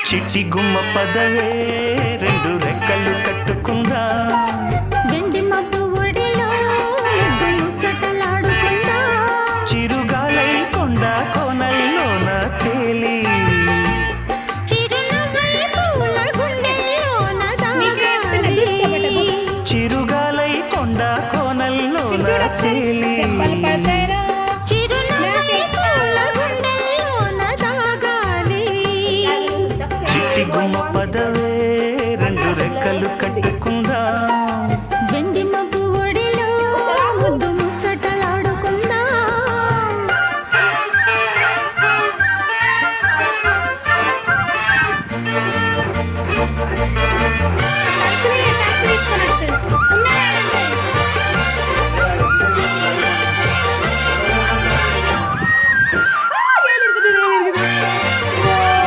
చిట్టి గుమ్మ పదవే రెండు రెక్కలు కట్టుకుందా వెండి మబ్బు ఒడిలో ముచ్చటలాడుకుందా చిరుగాలై కొండ కోనల్లోన తేలి చిరునవ్వై పూల గుండెల్లోన దాగాలి చిరుగాలై కొండ కోనల్లోన తేలి చిరునవ్వై పూల గుండెల్లోన దాగాలి చిట్టి గుమ్మ పదవే